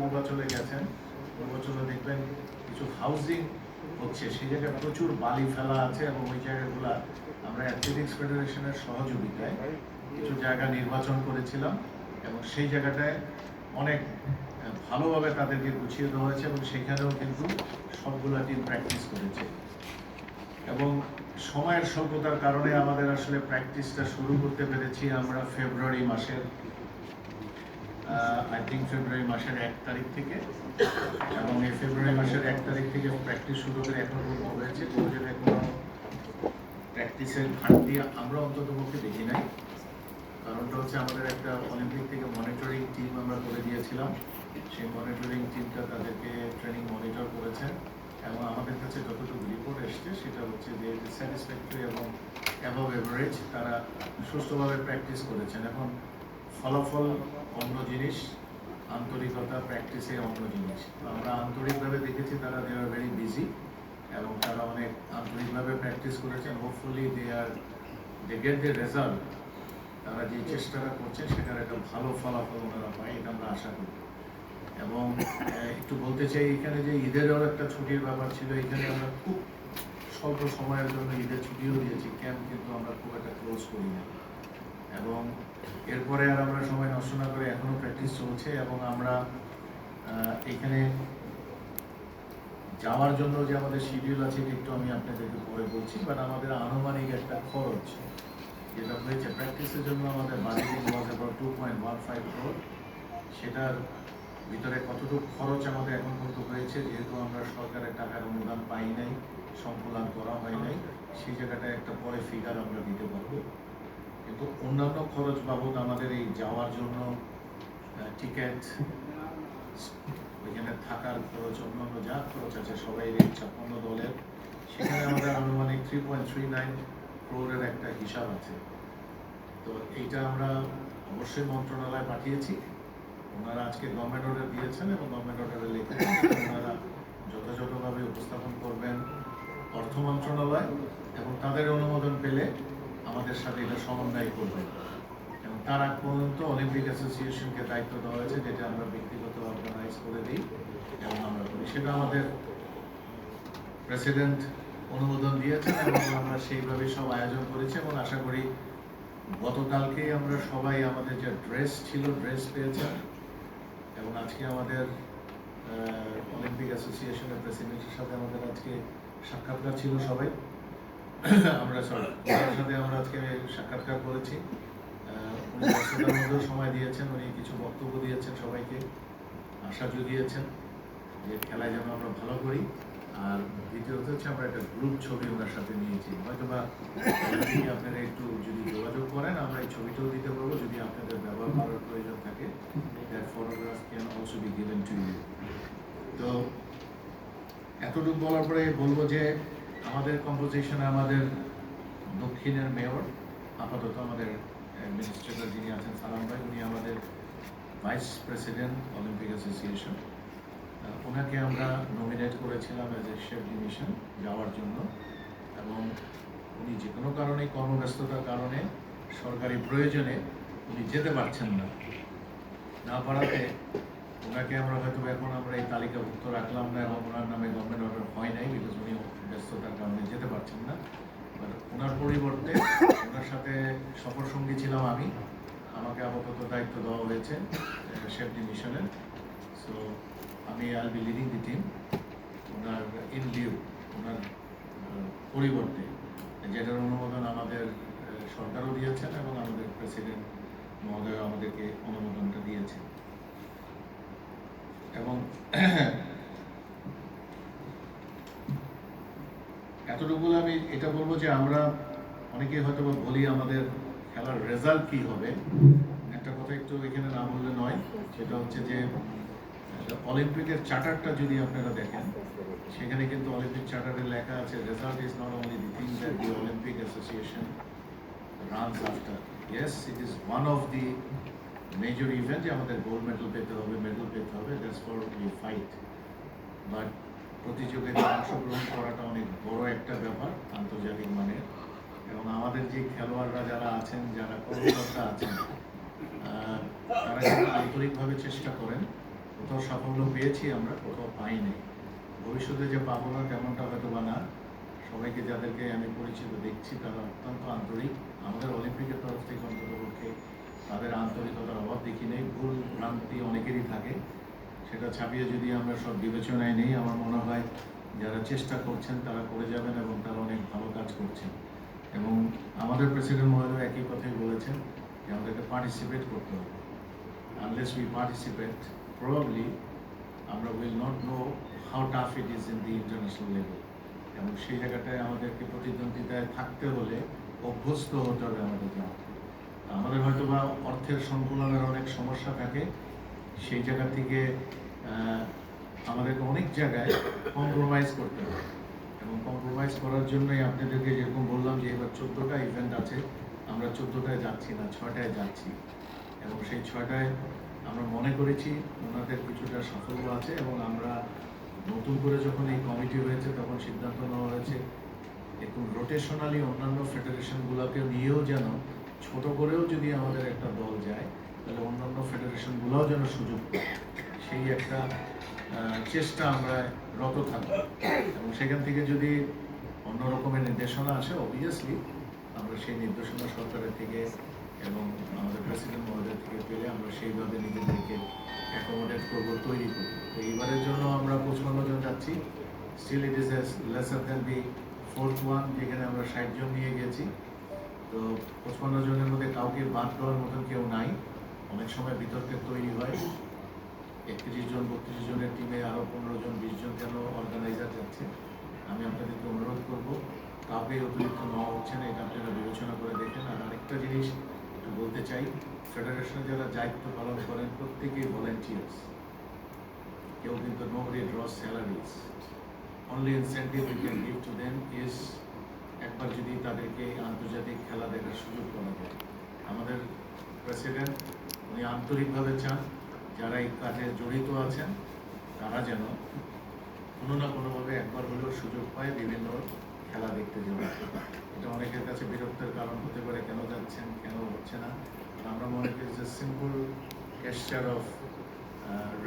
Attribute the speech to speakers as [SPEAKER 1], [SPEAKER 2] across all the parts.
[SPEAKER 1] পূর্বাচলে গেছেন, পূর্বাচলে দেখবেন কিছু হাউজিং হচ্ছে, সেই জায়গায় প্রচুর বালি ফেলা আছে এবং ওই জায়গাগুলো আমরা অ্যাথলেটিক্স ফেডারেশনের সহযোগিতায় কিছু জায়গা নির্বাচন করেছিলাম এবং সেই জায়গাটায় অনেক ভালোভাবে তাদেরকে গুছিয়ে দেওয়া হয়েছে এবং সেখানেও কিন্তু সবগুলো টিম প্র্যাকটিস করেছে। এবং সময়ের স্বল্পতার কারণে আমাদের আসলে প্র্যাকটিসটা শুরু করতে পেরেছি আমরা ফেব্রুয়ারি মাসের ফেব্রুয়ারি মাসের 1 তারিখ থেকে, এবং এই ফেব্রুয়ারি মাসের 1 তারিখ থেকে প্র্যাকটিস শুরু করে এখন পর্যন্ত হয়েছে। কোনো জায়গায় কোনো প্র্যাকটিসের ঘাটতি আমরা অন্তত পক্ষে দেখি নাই। কারণটা হচ্ছে আমাদের একটা অলিম্পিক থেকে মনিটরিং টিম আমরা করে দিয়েছিলাম, সেই মনিটরিং টিমটা তাদেরকে ট্রেনিং মনিটর করেছে এবং আমাদের কাছে যতটুকু রিপোর্ট এসছে সেটা হচ্ছে যে স্যাটিসফ্যাক্টরি এবং অ্যাবভ এভারেজ তারা সুষ্ঠুভাবে প্র্যাকটিস করেছেন। এখন ফলাফল অন্য জিনিস, আন্তরিকতা প্র্যাকটিসে অন্য জিনিস। আমরা আন্তরিকভাবে দেখেছি তারা দে আর ভেরি বিজি এবং তারা অনেক আন্তরিকভাবে প্র্যাকটিস করেছেন। Hopefully they get the result. তারা যে চেষ্টাটা করছেন সেটার একটা ভালো ফলাফল ওনারা পায়, এটা আমরা আশা করি। এবং একটু বলতে চাই, এখানে যে ঈদেরও একটা ছুটির ব্যাপার ছিল, এখানে আমরা খুব স্বল্প সময়ের জন্য ঈদের ছুটিও দিয়েছি, ক্যাম্প কিন্তু আমরা খুব একটা ক্লোজ করি না। এবং এরপরে আর আমরা সময় নষ্ট না করে এখনো প্র্যাকটিস চলছে এবং আমরা এখানে যাওয়ার জন্য যে আমাদের শিডিউল আছে একটু আমি আপনাদেরকে পরে বলছি, বাট আমাদের আনুমানিক একটা খরচ যেটা হয়েছে প্র্যাকটিসের জন্য আমাদের বাজেটিং ওয়াজ অ্যাবাউট 2.15 crore। সেটার ভিতরে কতটুকু খরচ আমাদের এখন পর্যন্ত হয়েছে, যেহেতু আমরা সরকারের টাকার অনুদান পাই নাই, সংকুলান করা হয় নাই, সেই জায়গাটায় একটা পরে ফিগার আমরা দিতে পারবো। কিন্তু অন্যান্য খরচ বাবদ আমাদের এই যাওয়ার জন্য টিকেট, ওইখানে থাকার খরচ, অন্যান্য যা খরচ আছে সবাই 56 দলের, সেখানে আমাদের আনুমানিক 3.39 crore একটা হিসাব আছে। তো এইটা আমরা অবশ্যই মন্ত্রণালয়ে পাঠিয়েছি, ওনারা আজকে গভর্নমেন্ট অর্ডার দিয়েছেন এবং গভর্নমেন্ট অর্ডারে লিখেছেন ওনারা যথাযথভাবে উপস্থাপন করবেন অর্থ মন্ত্রণালয় এবং তাদের অনুমোদন পেলে আমাদের সাথে এটা সমন্বয় করবেন। এবং তার আগ পর্যন্ত অলিম্পিক অ্যাসোসিয়েশনকে দায়িত্ব দেওয়া হয়েছে, যেটা আমরা ব্যক্তিগত অর্গানাইজ করে দিই এবং আমরা করি, সেটা আমাদের প্রেসিডেন্ট অনুমোদন দিয়েছেন এবং আমরা সেইভাবে সব আয়োজন করেছি এবং আশা করি গতকালকে আমরা সবাই আমাদের যে ড্রেস ছিল ড্রেস পেয়েছেন এবং আজকে আমাদের অলিম্পিক অ্যাসোসিয়েশনের প্রেসিডেন্টের সাথে আমাদের আজকে সাক্ষাৎকার ছিল সবাই আমরা ওনার সাথে আমরা আজকে সাক্ষাৎকার করেছি। উনি ব্যস্ততার মধ্যেও সময় দিয়েছেন, উনি কিছু বক্তব্য দিয়েছেন, সবাইকে আশা জুগিয়েছেন যে খেলায় যেন আমরা ভালো করি। আর দ্বিতীয়ত হচ্ছে আমরা একটা গ্রুপ ছবি ওনার সাথে নিয়েছি, হয়তোবা আপনারা একটু যদি যোগাযোগ করেন আমরা এই ছবিটাও দিতে পারবো যদি আপনাদের ব্যবহার করার প্রয়োজন থাকে। That photograph can also be given to you. তো এতটুকু বলার পরে বলবো যে আমাদের কম্পোজিশনে আমাদের দক্ষিণের মেয়র আপাতত আমাদের অ্যাডমিনিস্ট্রেটর যিনি আছেন সালাম ভাই, উনি আমাদের ভাইস প্রেসিডেন্ট অলিম্পিক অ্যাসোসিয়েশন, ওনাকে আমরা নমিনেট করেছিলাম অ্যাজ এ শেফ ডিমিশন যাওয়ার জন্য এবং উনি যে কোনো কারণে কর্মব্যস্ততার কারণে সরকারি প্রয়োজনে উনি যেতে পারছেন না পারাতে ওনাকে আমরা হয়তো এখন আমরা এই তালিকাভুক্ত রাখলাম না এবং ওনার নামে গভর্নমেন্ট অর্ডার হয় নাই, বিকজ উনি ব্যস্ততার কারণে যেতে পারছেন না। ওনার পরিবর্তে ওনার সাথে সফর সঙ্গী ছিলাম আমি, আমাকে আপাতত দায়িত্ব দেওয়া হয়েছে শেফ ডিমিশনের। সো আমি I'll be leading the team ওনার ইন লিউ, ওনার পরিবর্তে, যেটার অনুমোদন আমাদের সরকারও দিয়েছেন এবং আমাদের প্রেসিডেন্ট মহোদয় আমাদেরকে অনুমোদনটা দিয়েছেন। এবং এতটুকু আমি এটা বলবো যে আমরা অনেকেই হয়তো বলি আমাদের খেলার রেজাল্ট কি হবে, একটা কথা একটু এখানে না বললে নয়, সেটা হচ্ছে যে অলিম্পিকের চার্টারটা যদি আপনারা দেখেন সেখানে কিন্তু অলিম্পিক চার্টারে লেখা আছে result is not only the thing that the Olympic association runs after. Yes, it is one of the major event যে আমাদের গোল্ড মেডেল পেতে হবে, মেডেল পেতে হবে, that's for we fight. But প্রতিযোগিতায় অংশগ্রহণ করাটা অনেক বড় একটা ব্যাপার আন্তর্জাতিক মানের, এবং আমাদের যে খেলোয়াড়রা যারা আছেন, যারা কর্মকর্তা আছেন, তারা কিন্তু আন্তরিকভাবে চেষ্টা করেন কোথাও সাফল্য পেয়েছি আমরা, কোথাও পাইনি। ভবিষ্যতে যে পাবো না তেমনটা হয়তো বা না। সবাইকে যাদেরকে আমি পরিচিত দেখছি তারা অত্যন্ত আন্তরিক। আমাদের অলিম্পিকের তরফ থেকে অন্ততপক্ষে তাদের আন্তরিকতার অভাব দেখি নেই। ভুল ভ্রান্তি অনেকেরই থাকে, সেটা ছাপিয়ে যদি আমরা সব বিবেচনায় নেই, আমার মনে হয় যারা চেষ্টা করছেন তারা করে যাবেন এবং তারা অনেক ভালো কাজ করছেন। এবং আমাদের প্রেসিডেন্ট মহোদয় একই কথাই বলেছেন যে আমাদেরকে পার্টিসিপেট করতে হবে। আনলেস উই পার্টিসিপেট, প্রবাবলি আমরা will not know how tough it is in the international level. এবং সেই জায়গাটায় আমাদেরকে প্রতিদ্বন্দ্বিতায় থাকতে হলে অভ্যস্ত হতে হবে আমাদের জন্য। আমাদের হয়তো বা অর্থের সংকুলনের অনেক সমস্যা থাকে, সেই জায়গা থেকে আমাদেরকে অনেক জায়গায় কম্প্রোমাইজ করতে হবে। এবং কম্প্রোমাইজ করার জন্যই আপনাদেরকে যেরকম বললাম যে এবার 14টা ইভেন্ট আছে, আমরা 14টায় যাচ্ছি না, 6টায় যাচ্ছি। এবং সেই 6টায় আমরা মনে করেছি ওনাদের কিছুটা সাফল্য আছে এবং আমরা নতুন করে যখন এই কমিটি হয়েছে তখন সিদ্ধান্ত নেওয়া হয়েছে একটু রোটেশনালি অন্যান্য ফেডারেশনগুলোকে নিয়েও যেন ছোট করেও যদি আমাদের একটা দল যায় তাহলে অন্যান্য ফেডারেশনগুলোও যেন সুযোগ পায়, সেই একটা চেষ্টা আমরা রত থাকব। এবং সেখান থেকে যদি অন্য রকমের নির্দেশনা আসে অবভিয়াসলি আমরা সেই নির্দেশনা সরকারের থেকে এবং আমাদের প্রেসিডেন্ট মহোদয় থেকে পেলে আমরা সেইভাবে নিজেদেরকে অ্যাকোমোডেট করবো, তৈরি করবো। তো এইবারের জন্য আমরা 55 জন যাচ্ছি। Still it is lesser than the 4th one, যেখানে আমরা 60 জন নিয়ে গেছি। তো 55 জনের মধ্যে কাউকে বাদ দেওয়ার মতন কেউ নাই। অনেক সময় বিতর্কের তৈরি হয়, 31 জন 32 জনের টিমে আরও 15 জন 20 জন কেন অর্গানাইজার যাচ্ছে। আমি আপনাদেরকে অনুরোধ করবো কাউকে অতিরিক্ত নেওয়া হচ্ছে না, এটা আপনারা বিবেচনা করে দেখেন। আর আরেকটা জিনিস একটু বলতে চাই, ফেডারেশনে যারা দায়িত্ব পালন করেন প্রত্যেকেই ভলেন্টিয়ার্স, কেউ কিন্তু nobody draws salaries. Only incentive we can give to them is একবার যদি তাদেরকে আন্তর্জাতিক খেলা দেখার সুযোগ করা যায়। আমাদের প্রেসিডেন্ট উনি আন্তরিকভাবে চান যারা এই কাজে জড়িত আছেন তারা যেন কোনো না কোনোভাবে একবার হলেও সুযোগ পায় বিভিন্ন খেলা দেখতে যাওয়া। এটা অনেকের কাছে বিরক্তের কারণ হতে পারে, কেন যাচ্ছেন কেন হচ্ছে না। আমরা মনে করি যে simple গেস্টার of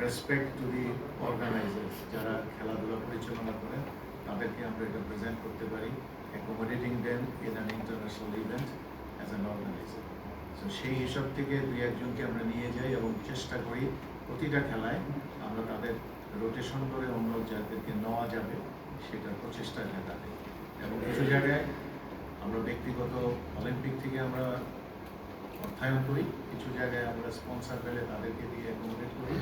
[SPEAKER 1] respect to the organisers, যারা খেলাধুলা পরিচালনা করেন তাদেরকে আমরা এটা প্রেজেন্ট করতে পারি, accommodating them in an international event as an organiser. তো সেই হিসাব থেকে 2-1 জনকে আমরা নিয়ে যাই এবং চেষ্টা করি প্রতিটা খেলায় আমরা তাদের রোটেশন করে অন্য যাদেরকে নেওয়া যাবে সেটার প্রচেষ্টা দেখাতে। এবং কিছু জায়গায় আমরা ব্যক্তিগত অলিম্পিক থেকে আমরা অর্থায়ন করি, কিছু জায়গায় আমরা স্পন্সর পেলে তাদেরকে দিয়ে অ্যাকোমোডেট করি।